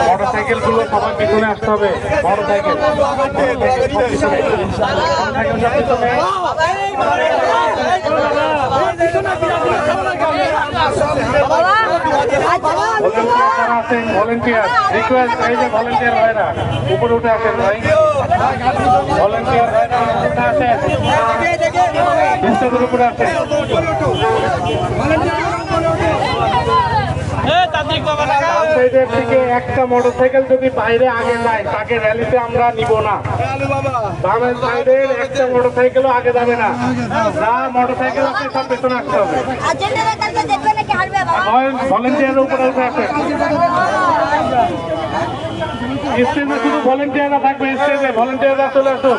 Motorcycle গুলো সবার পিছনে আসতে হবে। মোটরসাইকেল ভলেন্টিয়ার রিকোয়েস্ট, এই যে ভলেন্টিয়ার ভাইরা উপরে উঠে আসেন ভাই, ভলেন্টিয়ার ভাইরা উঠে আসেন, বিশ্বদের উপরে আসেন। থেকে একটা মোটরসাইকেল যদি বাইরে আগে যায় তাকে র্যালিতে আমরা নিব না। বামের সাইডের একটা মোটরসাইকেলও আগে যাবে না। যা মোটরসাইকেল আছে সব পেছনে আসতে হবে। ভলেন্টিয়ারের উপরে উঠে আসে, স্টেজে শুধু ভলেন্টিয়াররা থাকবে, স্টেজে ভলেন্টিয়াররা চলে আসুন।